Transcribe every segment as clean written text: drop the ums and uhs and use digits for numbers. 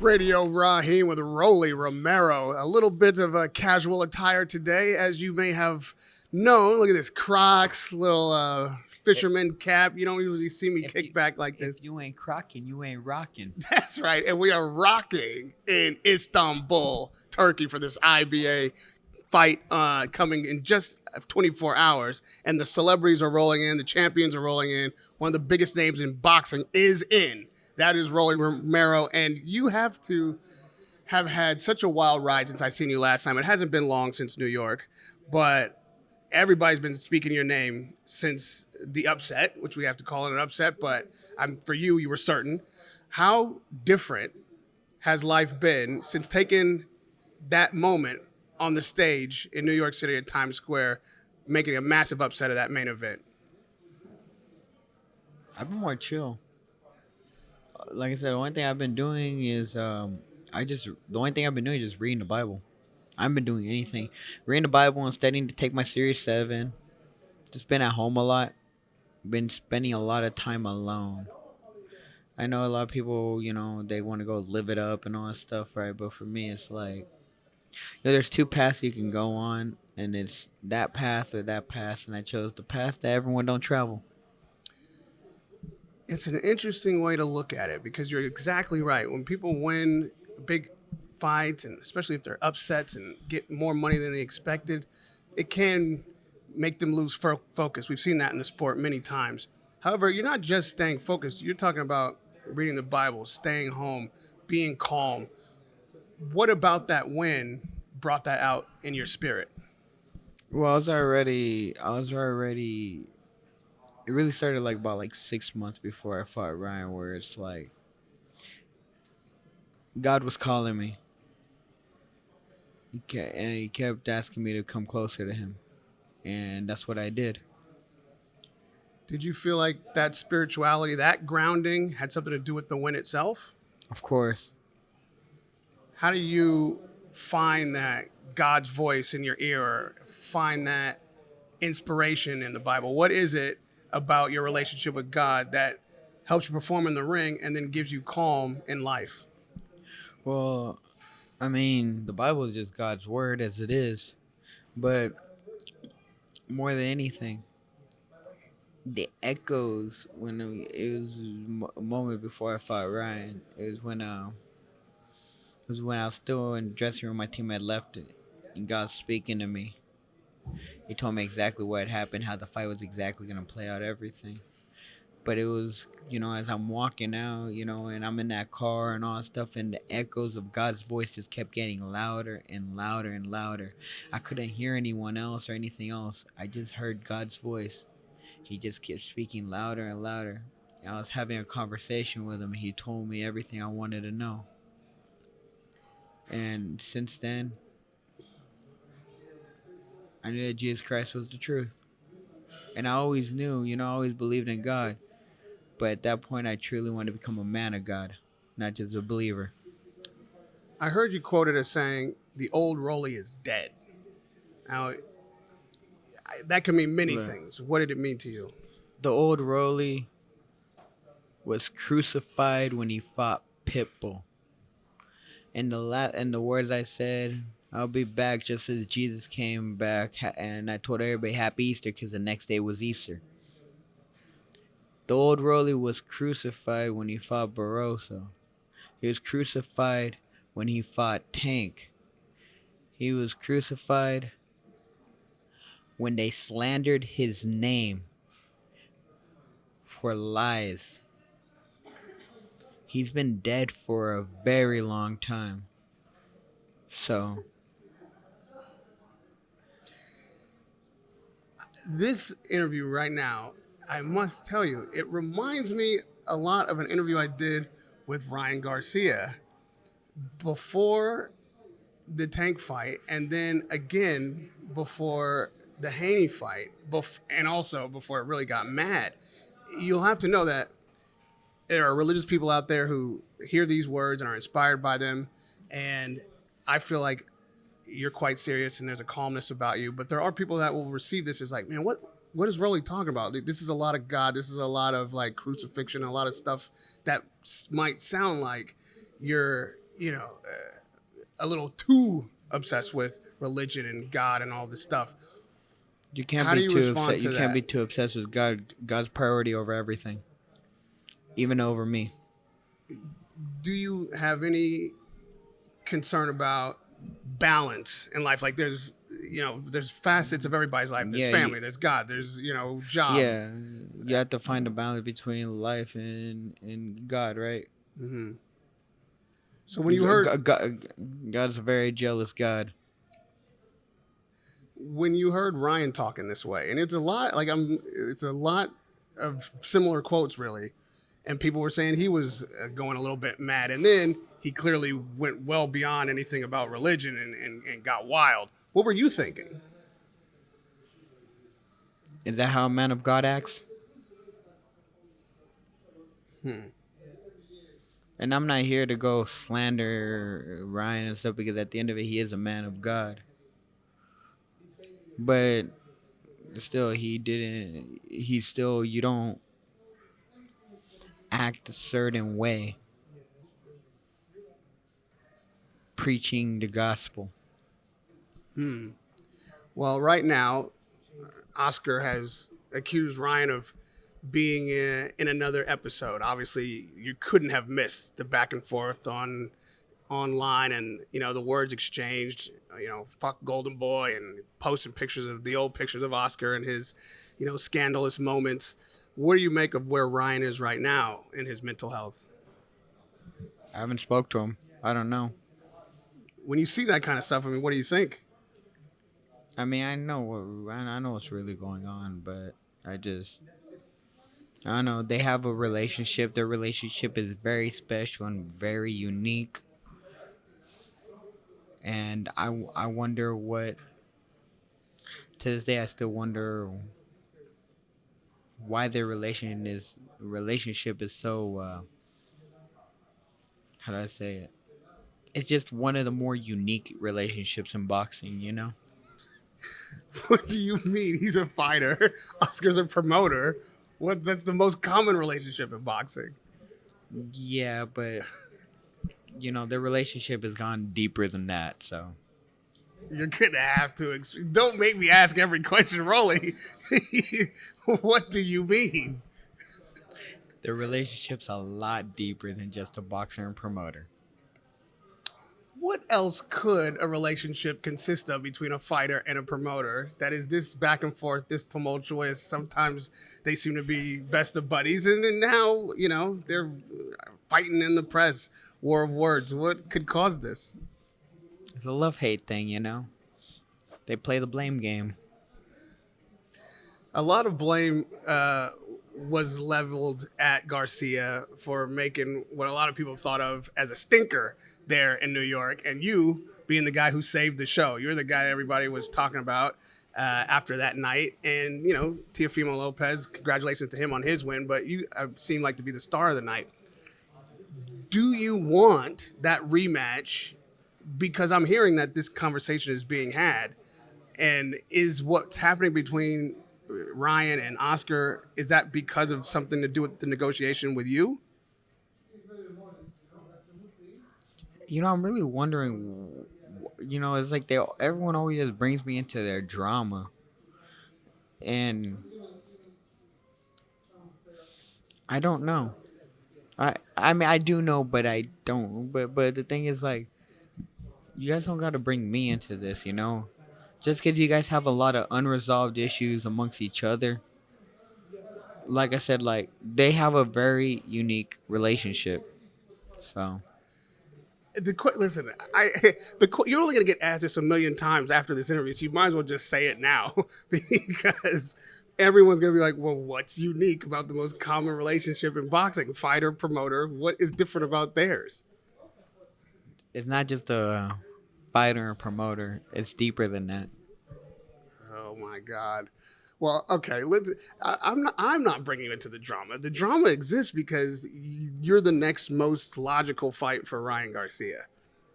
Radio Rahim with Romero. A little bit of a casual attire today, as you may have known. Look at this Crocs, little fisherman cap. You don't usually see me kick back like this. If you ain't crocking, you ain't rocking. That's right. And we are rocking in Istanbul, Turkey for this IBA fight coming in just 24 hours. And the celebrities are rolling in. The champions are rolling in. One of the biggest names in boxing is in. That is Romero, and you have to have had such a wild ride since I seen you last time. It hasn't been long since New York, but everybody's been speaking your name since the upset, which we have to call it an upset, but for you, you were certain. How different has life been since taking that moment on the stage in New York City at Times Square, making a massive upset of that main event? I've been more chill. Like I said, the only thing I've been doing is just reading the Bible. I haven't been doing anything. Reading the Bible and studying to take my Series 7. Just been at home a lot. Been spending a lot of time alone. I know a lot of people, they want to go live it up and all that stuff, right? But for me, it's like, there's two paths you can go on, and it's that path or that path, and I chose the path that everyone don't travel. It's an interesting way to look at it because you're exactly right. When people win big fights, and especially if they're upsets and get more money than they expected, it can make them lose focus. We've seen that in the sport many times. However, you're not just staying focused. You're talking about reading the Bible, staying home, being calm. What about that win brought that out in your spirit? Well, I was already it really started about 6 months before I fought Ryan, where it's like God was calling me. He kept asking me to come closer to him. And that's what I did. Did you feel like that spirituality, that grounding had something to do with the win itself? Of course. How do you find that God's voice in your ear, or find that inspiration in the Bible? What is it about your relationship with God that helps you perform in the ring and then gives you calm in life? Well, the Bible is just God's word as it is. But more than anything, the echoes when it was a moment before I fought Ryan. It was when I was still in the dressing room. My team had left it, and God speaking to me. He told me exactly what had happened, how the fight was exactly going to play out, everything. But it was, as I'm walking out, and I'm in that car and all that stuff, and the echoes of God's voice just kept getting louder and louder and louder. I couldn't hear anyone else or anything else. I just heard God's voice. He just kept speaking louder and louder. And I was having a conversation with him. He told me everything I wanted to know. And since then, I knew that Jesus Christ was the truth. And I always knew, I always believed in God. But at that point, I truly wanted to become a man of God, not just a believer. I heard you quoted as saying, the old Rolly is dead. Now, that can mean many things. What did it mean to you? The old Rolly was crucified when he fought Pitbull. And the words I said, I'll be back just as Jesus came back. And I told everybody Happy Easter because the next day was Easter. The old Rolly was crucified when he fought Barroso. He was crucified when he fought Tank. He was crucified when they slandered his name for lies. He's been dead for a very long time. So this interview right now, I must tell you, it reminds me a lot of an interview I did with Ryan Garcia before the Tank fight, and then again before the Haney fight, and also before it really got mad. You'll have to know that there are religious people out there who hear these words and are inspired by them, and I feel like you're quite serious and there's a calmness about you, but there are people that will receive this as like, man, what is Rolly talking about? This is a lot of God. This is a lot of like crucifixion, a lot of stuff that might sound like you're you know, a little too obsessed with religion and God and all this stuff. You can't How do be you too respond upset. to You can't that? be too obsessed with God. God's priority over everything, even over me. Do you have any concern about balance in life? Like there's facets of everybody's life. There's Yeah, family, there's God, there's, job. yeah. You have to find a balance between life and God, right? Hmm. So when you heard God's a very jealous God. Ryan talking this way, and it's a lot of similar quotes really, and people were saying he was going a little bit mad, and then he clearly went well beyond anything about religion and got wild. What were you thinking? Is that how a man of God acts? Hmm. And I'm not here to go slander Ryan and stuff because at the end of it, he is a man of God. But still, he didn't. He still, you don't act a certain way preaching the gospel. Well, right now, Oscar has accused Ryan of being in another episode. Obviously, you couldn't have missed the back and forth online, and the words exchanged. Fuck Golden Boy, and posting pictures of the old pictures of Oscar and his, scandalous moments. What do you make of where Ryan is right now in his mental health? I haven't spoke to him. I don't know. When you see that kind of stuff, I mean, what do you think? I mean, I know what's really going on, but I don't know. They have a relationship. Their relationship is very special and very unique. And I wonder what, to this day, I still wonder why their relationship is so, how do I say it? It's just one of the more unique relationships in boxing, you know? What do you mean? He's a fighter. Oscar's a promoter. That's the most common relationship in boxing. Yeah, but, their relationship has gone deeper than that, so. You're gonna have to. Don't make me ask every question, Rolly. What do you mean? Their relationship's a lot deeper than just a boxer and promoter. What else could a relationship consist of between a fighter and a promoter that is this back and forth, this tumultuous? Sometimes they seem to be best of buddies, and then now, they're fighting in the press, war of words. What could cause this? It's a love-hate thing, They play the blame game. A lot of blame was leveled at Garcia for making what a lot of people thought of as a stinker there in New York, and you being the guy who saved the show. You're the guy everybody was talking about after that night. And, Teofimo Lopez, congratulations to him on his win, but you seem like to be the star of the night. Do you want that rematch? Because I'm hearing that this conversation is being had, and is what's happening between Ryan and Oscar, is that because of something to do with the negotiation with you? I'm really wondering, it's like everyone always just brings me into their drama. And I don't know. I mean, I do know, but I don't. But the thing is, like, you guys don't got to bring me into this, Just because you guys have a lot of unresolved issues amongst each other. Like I said, like, they have a very unique relationship. So. Listen, you're only gonna get asked this a million times after this interview, so you might as well just say it now, because everyone's gonna be like, "Well, what's unique about the most common relationship in boxing? Fighter, promoter. What is different about theirs?" It's not just a fighter and promoter. It's deeper than that. Oh my God. Well, okay. I'm not bringing you into the drama. The drama exists because you're the next most logical fight for Ryan Garcia.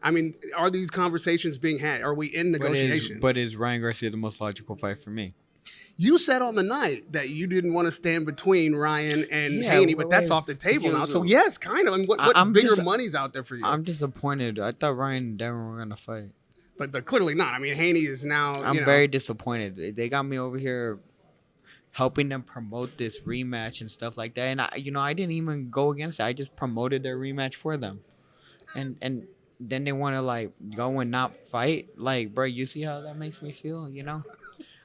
I mean, are these conversations being had? Are we in negotiations? But is Ryan Garcia the most logical fight for me? You said on the night that you didn't want to stand between Ryan and Yeah, Haney, but that's wait, off the table now. So yes, kind of. I mean, what I'm bigger just- money's out there for you? I'm disappointed. I thought Ryan and Devin were gonna fight. But they're clearly not. I mean, Haney is now. I'm very disappointed. They got me over here helping them promote this rematch and stuff like that. And I didn't even go against it. I just promoted their rematch for them. And then they want to like go and not fight. Like, bro, you see how that makes me feel?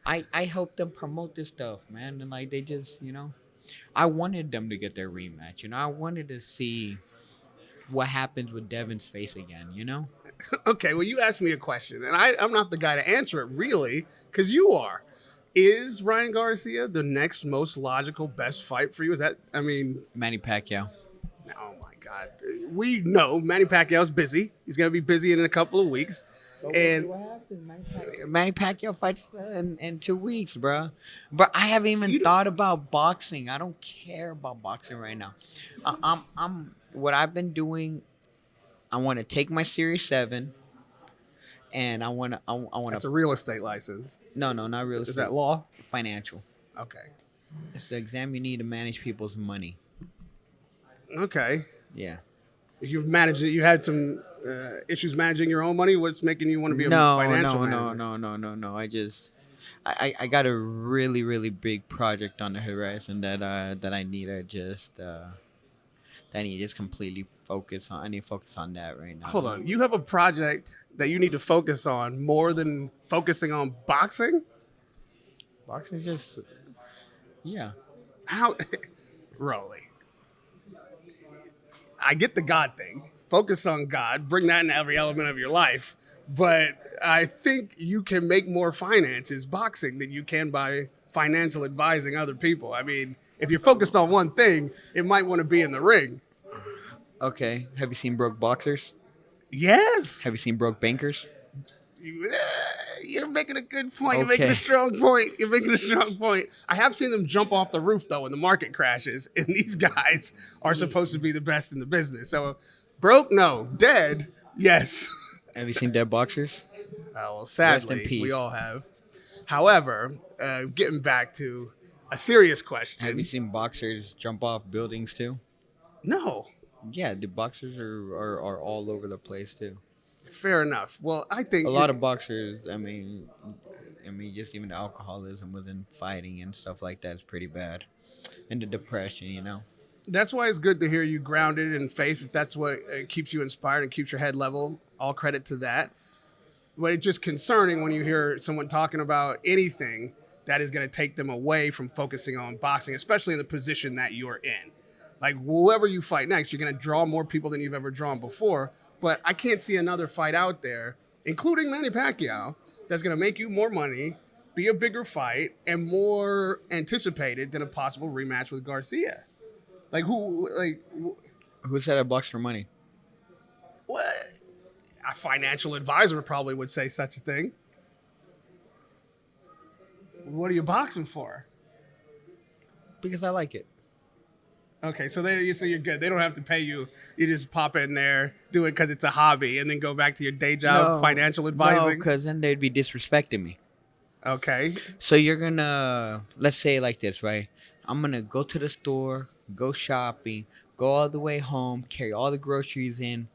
I helped them promote this stuff, man. And like they just, I wanted them to get their rematch. I wanted to see what happens with Devin's face again. Okay, well, you asked me a question, and I'm not the guy to answer it, really, because you are. Is Ryan Garcia the next most logical best fight for you? Manny Pacquiao. Oh, my God. We know Manny Pacquiao's busy. He's going to be busy in a couple of weeks. And what happens? Manny Pacquiao fights in 2 weeks, bro. But I haven't even thought about boxing. I don't care about boxing right now. I'm what I've been doing. I want to take my Series 7, and I want to. That's a real estate license. No, not real estate. Is that law? Financial. Okay. It's the exam you need to manage people's money. Okay. Yeah. You've managed it. You had some issues managing your own money. What's making you want to be a financial manager? No. I got a really, really big project on the horizon that I need to just completely focus on. I need to focus on that right now. Hold on. You have a project that you need to focus on more than focusing on boxing? Boxing's just, yeah. How, Rolly? I get the God thing. Focus on God. Bring that in every element of your life. But I think you can make more finances boxing than you can by financial advising other people. I mean, if you're focused on one thing, it might want to be in the ring. Okay. Have you seen broke boxers? Yes. Have you seen broke bankers? You're making a good point. Okay. You're making a strong point. I have seen them jump off the roof, though, when the market crashes. And these guys are supposed to be the best in the business. So, broke, no. Dead, yes. Have you seen dead boxers? Well, sadly, we all have. However, getting back to a serious question. Have you seen boxers jump off buildings, too? No. Yeah, the boxers are all over the place, too. Fair enough. Well, I think a lot of boxers, I mean, just even the alcoholism within fighting and stuff like that is pretty bad. And the depression, That's why it's good to hear you grounded in faith. If that's what keeps you inspired and keeps your head level, all credit to that. But it's just concerning when you hear someone talking about anything that is going to take them away from focusing on boxing, especially in the position that you're in. Like, whoever you fight next, you're going to draw more people than you've ever drawn before. But I can't see another fight out there, including Manny Pacquiao, that's going to make you more money, be a bigger fight, and more anticipated than a possible rematch with Garcia. Who said I box for money? What? A financial advisor probably would say such a thing. What are you boxing for? Because I like it. Okay, so you're good. They don't have to pay you. You just pop in there, do it because it's a hobby, and then go back to your day job, financial advising. No, because then they'd be disrespecting me. Okay. So you're gonna, let's say it like this, right? I'm gonna go to the store, go shopping, go all the way home, carry all the groceries in,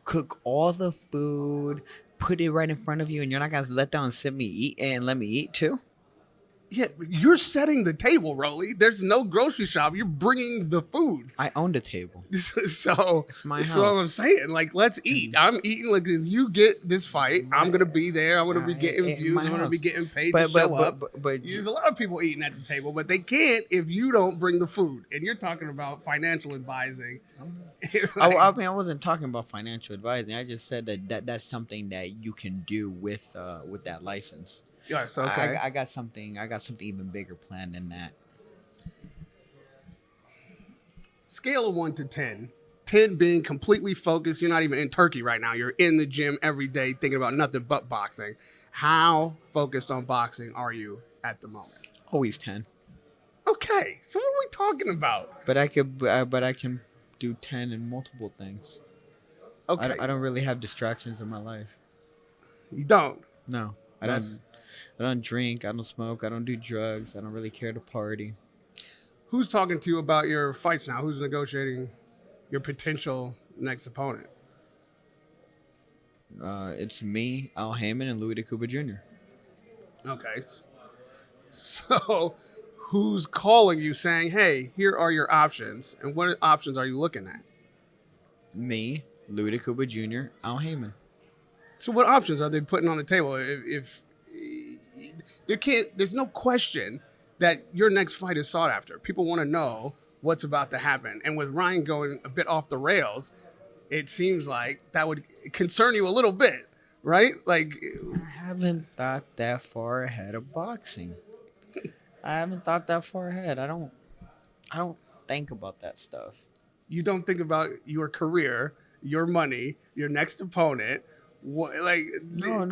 cook all the food, put it right in front of you, and you're not gonna let down and sit me eat and let me eat too? Yeah, you're setting the table, Rolly. There's no grocery shop. You're bringing the food. I own the table. So it's my that's house. all I'm saying. Like, let's eat. I'm eating like you get this fight. I'm gonna be there. I'm gonna be getting views. I'm gonna be getting paid to show up. But there's a lot of people eating at the table, but they can't if you don't bring the food. And you're talking about financial advising. I wasn't talking about financial advising. I just said that's something that you can do with that license. Yes, okay. I got something even bigger planned than that. Scale of 1 to 10. 10 being completely focused. You're not even in Turkey right now. You're in the gym every day thinking about nothing but boxing. How focused on boxing are you at the moment? Always 10. Okay, so what are we talking about? But I can do 10 in multiple things. Okay. I don't really have distractions in my life. You don't? No. I don't drink. I don't smoke. I don't do drugs. I don't really care to party. Who's talking to you about your fights now? Who's negotiating your potential next opponent? It's me, Al Heyman, and Louis DeCuba Jr. Okay. So, who's calling you saying, hey, here are your options? And what options are you looking at? Me, Louis DeCuba Jr., Al Heyman. So, what options are they putting on the table? If there's no question that your next fight is sought after. People want to know what's about to happen. And with Ryan going a bit off the rails, it seems like that would concern you a little bit, right? Like, I haven't thought that far ahead of boxing. I haven't thought that far ahead. I don't think about that stuff. you don't think about your career, your money, your next opponent. What, like, No.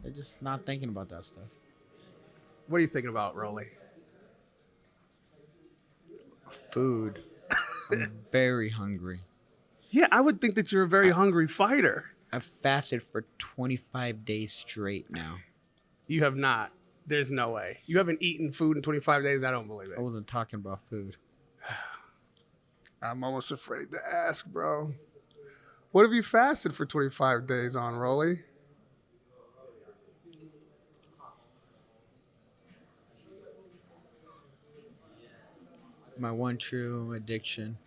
I just not thinking about that stuff. what are you thinking about, Rolly? Food. I'm very hungry. Yeah, I would think that you're a very hungry fighter. I've fasted for 25 days straight now. You have not. There's no way. You haven't eaten food in 25 days? I don't believe it. I wasn't talking about food. I'm almost afraid to ask, bro. What have you fasted for 25 days on, Rolly? My one true addiction.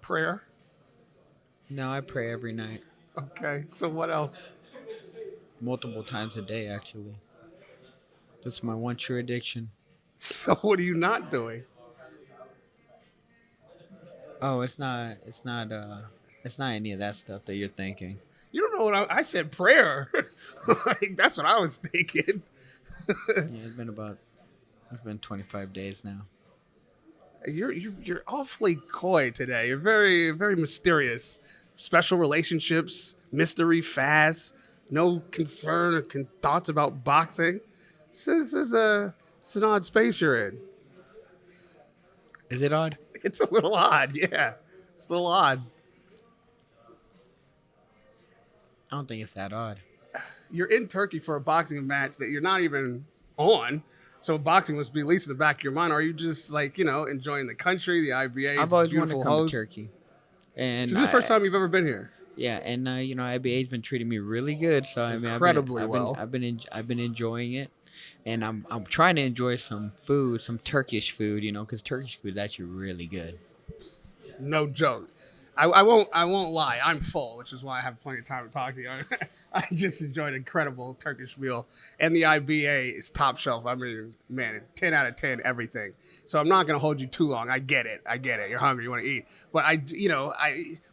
Prayer? No, I pray every night. Okay, so what else? Multiple times a day, actually. That's my one true addiction. So what are you not doing? Oh, it's not any of that stuff that you're thinking. You don't know what I said prayer. Like, that's what I was thinking. Yeah, it's been 25 days now. You're awfully coy today. You're very, very mysterious. Special relationships, mystery, fast, no concern or thoughts about boxing. This is an odd space you're in. Is it odd? It's a little odd, yeah. It's a little odd. I don't think it's that odd. You're in Turkey for a boxing match that you're not even on. So boxing must be at least in the back of your mind. Or are you just enjoying the country, the IBA? I've always wanted to come to Turkey. And so this is the first time you've ever been here. Yeah, and IBA's been treating me really good. So Incredibly well. I've been enjoying it, and I'm trying to enjoy some food, some Turkish food, because Turkish food is actually really good. No joke. I won't lie. I'm full, which is why I have plenty of time to talk to you. I just enjoyed an incredible Turkish meal, and the IBA is top shelf. I mean, man, 10 out of 10, everything. So I'm not gonna hold you too long. I get it. You're hungry. You want to eat, but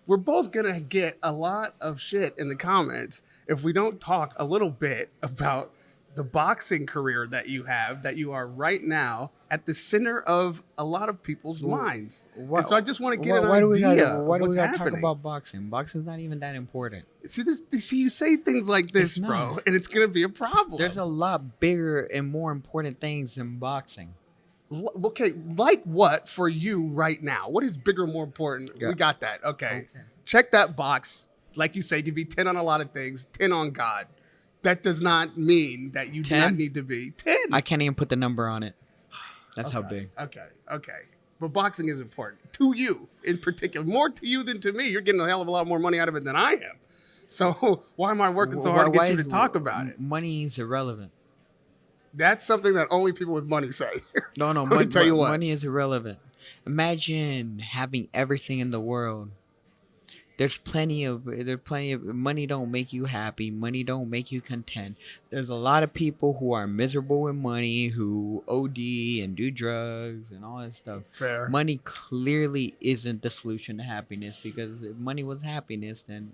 we're both gonna get a lot of shit in the comments if we don't talk a little bit about the boxing career that you have, that you are right now at the center of a lot of people's minds. And so I just want to get an idea of what's happening. Talk about boxing? Boxing's not even that important. See, you say things like this, bro, and it's going to be a problem. There's a lot bigger and more important things than boxing. Okay, like what for you right now? What is bigger, more important? Yeah. We got that. Okay. Check that box. Like you say, you can be 10 on a lot of things, 10 on God. That does not mean that you 10? Do not need to be 10. I can't even put the number on it. That's how big. Okay. But boxing is important to you in particular. More to you than to me. You're getting a hell of a lot more money out of it than I am. So why am I working so hard to get you to talk about it? Money is irrelevant. That's something that only people with money say. No. Let me tell you what. Money is irrelevant. Imagine having everything in the world. There's plenty of money don't make you happy. Money don't make you content. There's a lot of people who are miserable with money, who OD and do drugs and all that stuff. Fair. Money clearly isn't the solution to happiness, because if money was happiness, then,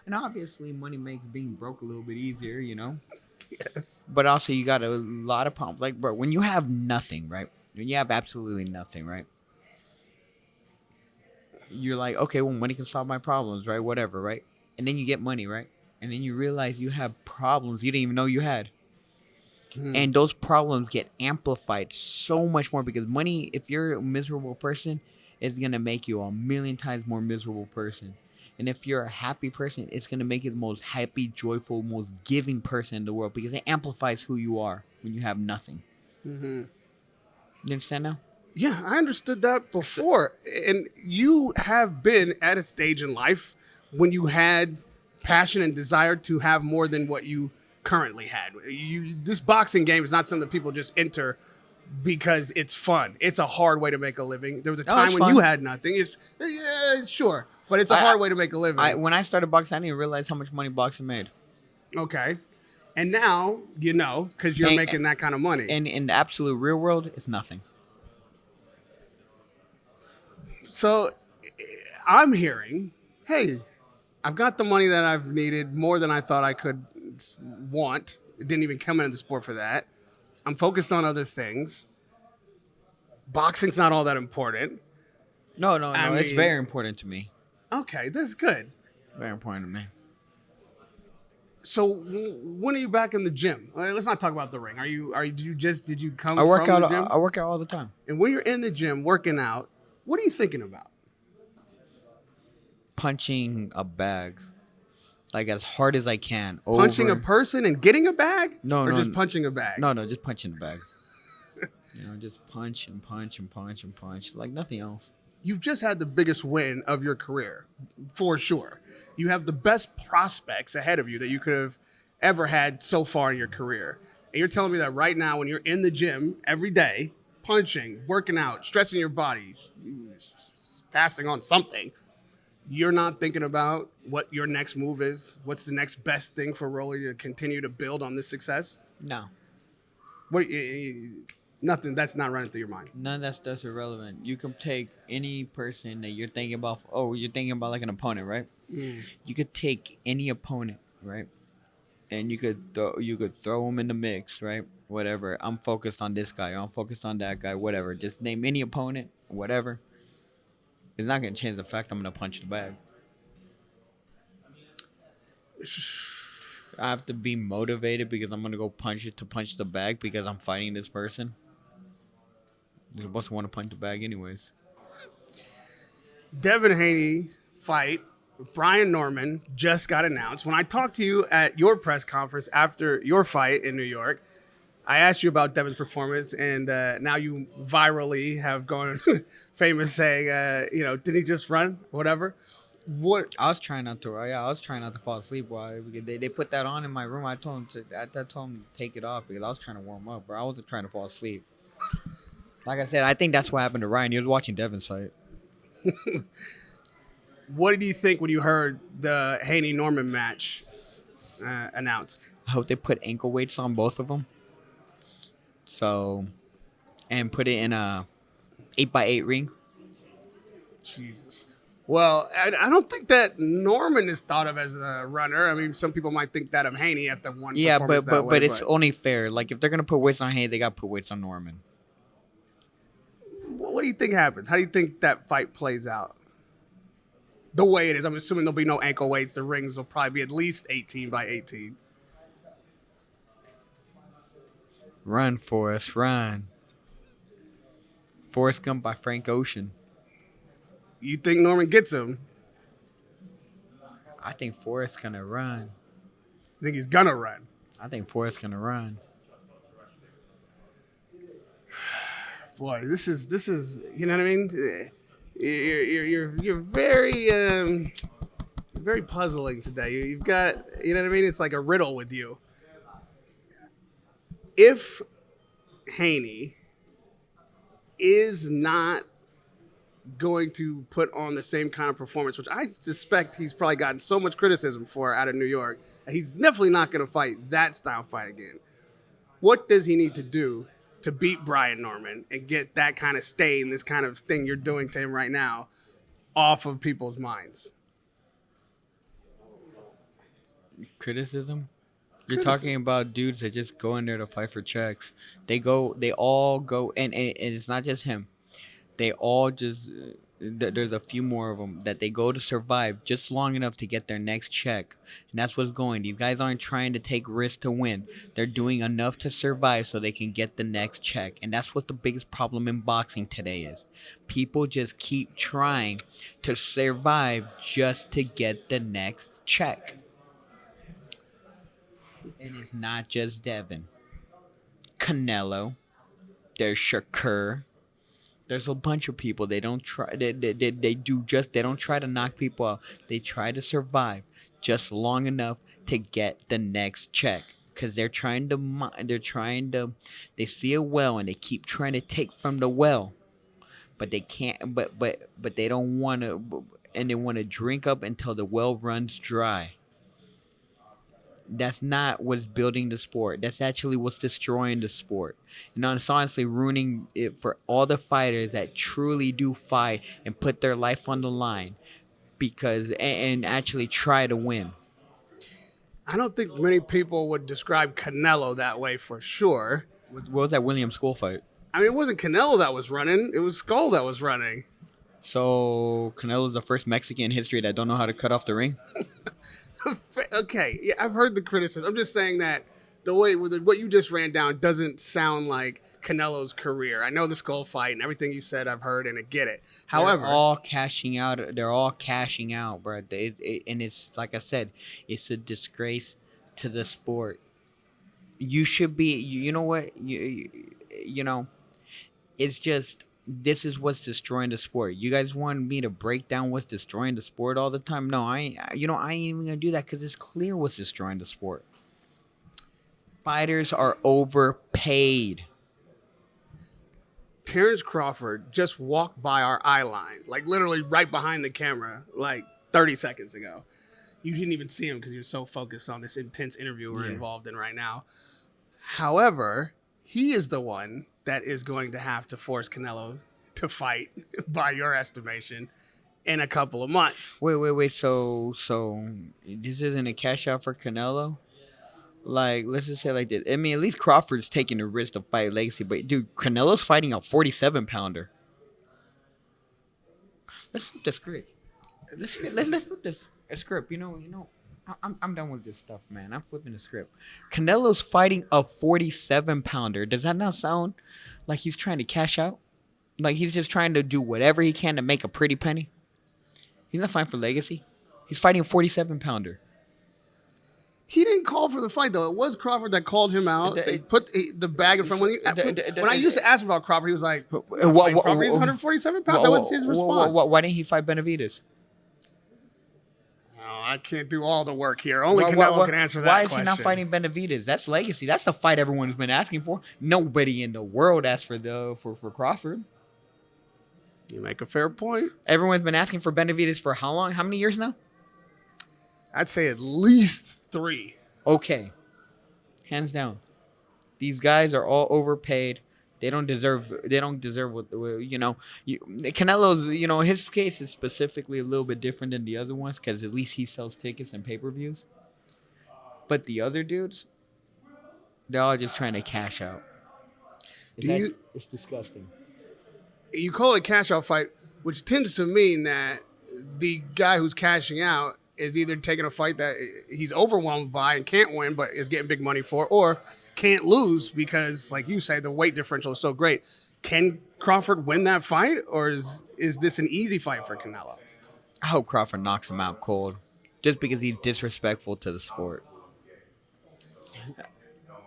and obviously money makes being broke a little bit easier, Yes. But also you got a lot of problems. Like, bro, when you have nothing, right? When you have absolutely nothing, right? You're like, okay, well, money can solve my problems, right? Whatever, right? And then you get money, right? And then you realize you have problems you didn't even know you had. And those problems get amplified so much more, because money, if you're a miserable person, is going to make you a million times more miserable person. And if you're a happy person, it's gonna make you the most happy, joyful, most giving person in the world because it amplifies who you are when you have nothing. Mm-hmm. You understand now? Yeah, I understood that before. And you have been at a stage in life when you had passion and desire to have more than what you currently had. This boxing game is not something that people just enter because it's fun. It's a hard way to make a living. There was a Oh, time it's when fun. you had nothing. It's yeah, sure, but it's a hard way to make a living. When I started boxing, I didn't realize how much money boxing made. Okay. And now you know because you're And, making that kind of money. and in the absolute real world, it's nothing. So I'm hearing, hey, I've got the money that I've needed more than I thought I could want. It didn't even come into the sport for that. I'm focused on other things. Boxing's not all that important. No, it's mean- very important to me. Okay, that's good. Very important to me. So when are you back in the gym? Let's not talk about the ring. Did you come I work from out. the gym? I work out all the time. And when you're in the gym working out, what are you thinking about? Punching a bag, like as hard as I can. Punching a over. person and getting a bag? No, or no, just punching a bag? No, just punching the bag. Just punch and punch and punch and punch, like nothing else. You've just had the biggest win of your career, for sure. You have the best prospects ahead of you that you could have ever had so far in your career. And you're telling me that right now, when you're in the gym every day, punching, working out, stressing your body, fasting on something, you're not thinking about what your next move is? What's the next best thing for Rolly to continue to build on this success? No, Nothing. That's not running through your mind. none of that stuff's irrelevant. You can take any person that you're thinking about. Oh, you're thinking about like an opponent, right? You could take any opponent, right? And you could throw them in the mix, right? Whatever. I'm focused on this guy. I'm focused on that guy. Whatever. Just name any opponent, whatever. It's not gonna change the fact I'm gonna punch the bag. I have to be motivated because I'm gonna go punch the bag because I'm fighting this person. You're supposed to want to punch the bag anyways. Devin Haney's fight with Brian Norman just got announced. When I talked to you at your press conference after your fight in New York, I asked you about Devin's performance, and now you virally have gone famous saying, did he just run? Whatever. What? I was trying not to fall asleep while they put that on in my room. I told him to take it off because I was trying to warm up, but I wasn't trying to fall asleep. Like I said, I think that's what happened to Ryan. He was watching Devin's fight. What did you think when you heard the Haney-Norman match announced? I hope they put ankle weights on both of them. And put it in a 8x8 ring. Jesus. Well, I don't think that Norman is thought of as a runner. I mean, some people might think that of Haney at the one. Yeah, performance that way, but it's only fair. Like if they're gonna put weights on Haney, they gotta put weights on Norman. What do you think happens? How do you think that fight plays out? The way it is, I'm assuming there'll be no ankle weights. The rings will probably be at least 18 by 18. Run, Forrest, run. Forrest Gump by Frank Ocean. You think Norman gets him? I think Forrest's gonna run. I think he's gonna run. I think Forrest's gonna run. Boy, this is you know what I mean? You're very puzzling today. You've got, you know what I mean? It's like a riddle with you. If Haney is not going to put on the same kind of performance, which I suspect he's probably gotten so much criticism for out of New York, he's definitely not going to fight that style fight again. What does he need to do to beat Brian Norman and get that kind of stain, this kind of thing you're doing to him right now, off of people's minds? Criticism? You're talking about dudes that just go in there to fight for checks. They all go, and it's not just him. They all just, there's a few more of them that they go to survive just long enough to get their next check, and that's what's going. These guys aren't trying to take risks to win. They're doing enough to survive so they can get the next check, and that's what the biggest problem in boxing today is. People just keep trying to survive just to get the next check, and it's not just Devin. Canelo, there's Shakur. There's a bunch of people. They don't try. They do just. They don't try to knock people out. They try to survive just long enough to get the next check. Cause they're trying to. They're trying to. They see a well and they keep trying to take from the well, but they can't. But they don't want to. And they want to drink up until the well runs dry. That's not what's building the sport. That's actually what's destroying the sport. And it's honestly ruining it for all the fighters that truly do fight and put their life on the line because and actually try to win. I don't think many people would describe Canelo that way for sure. What was that William School fight? I mean, it wasn't Canelo that was running. It was Skull that was running. So Canelo's the first Mexican in history that don't know how to cut off the ring? Okay, yeah, I've heard the criticism. I'm just saying that the way what you just ran down doesn't sound like Canelo's career. I know the Skull fight and everything you said I've heard and I get it. However, they're all cashing out. They're all cashing out, bro. And it's like I said, it's a disgrace to the sport. You should be. You know what? You know, it's just. This is what's destroying the sport. You guys want me to break down what's destroying the sport all the time? No, I ain't even gonna do that because it's clear what's destroying the sport. Fighters are overpaid. Terence Crawford just walked by our eye line, like literally right behind the camera, like 30 seconds ago. You didn't even see him because you're so focused on this intense interview we're involved in right now. However, he is the one that is going to have to force Canelo to fight, by your estimation, in a couple of months. Wait. So this isn't a cash out for Canelo? Like, let's just say like this. I mean, at least Crawford's taking the risk to fight Legacy, but dude, Canelo's fighting a 47-pounder. Let's flip the script. Let's flip this script. You know. I'm done with this stuff, man. I'm flipping the script. Canelo's fighting a 47-pounder. Does that not sound like he's trying to cash out? Like he's just trying to do whatever he can to make a pretty penny? He's not fighting for legacy. He's fighting a 47-pounder. He didn't call for the fight, though. It was Crawford that called him out. They put the bag in front of him. When I used to ask him about Crawford, he was like, Crawford is 147 pounds. That was his response. Why didn't he fight Benavidez? I can't do all the work here. Only Canelo can answer that question. Why is he not fighting Benavidez? That's legacy. That's the fight everyone has been asking for. Nobody in the world asked for Crawford. You make a fair point. Everyone's been asking for Benavidez for how long? How many years now? I'd say at least 3. Okay. Hands down. These guys are all overpaid. They don't deserve what Canelo's, his case is specifically a little bit different than the other ones because at least he sells tickets and pay-per-views. But the other dudes, they're all just trying to cash out. It's disgusting. You call it a cash out fight, which tends to mean that the guy who's cashing out is either taking a fight that he's overwhelmed by and can't win, but is getting big money for, or can't lose because, like you say, the weight differential is so great. Can Crawford win that fight, or is this an easy fight for Canelo? I hope Crawford knocks him out cold, just because he's disrespectful to the sport.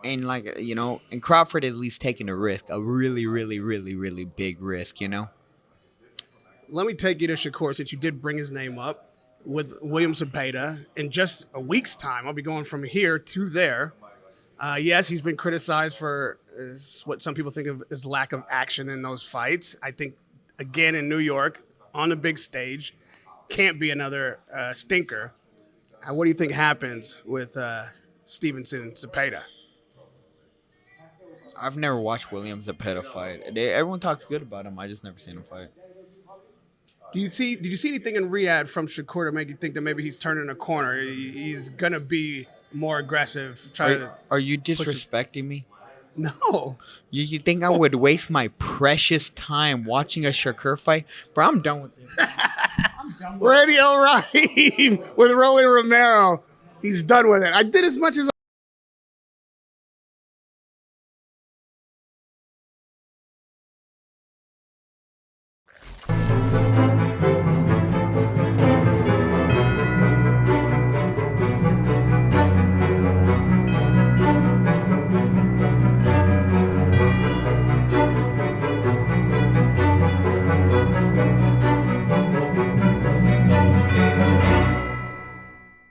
And and Crawford at least taking a risk, a really, really, really, really big risk, Let me take you to Shakur, since you did bring his name up. With William Zepeda, in just a week's time, I'll be going from here to there. Yes, he's been criticized for what some people think of as lack of action in those fights. I think, again, in New York, on the big stage, can't be another stinker. What do you think happens with Stevenson Zepeda? I've never watched William Zepeda fight. Everyone talks good about him. I just never seen him fight. Did you see anything in Riyadh from Shakur to make you think that maybe he's turning a corner? He's gonna be more aggressive. Are you disrespecting me? No. You think I would waste my precious time watching a Shakur fight? Bro, I'm done with this. I'm done with Radio Rahim with Rolly Romero. He's done with it. I did as much as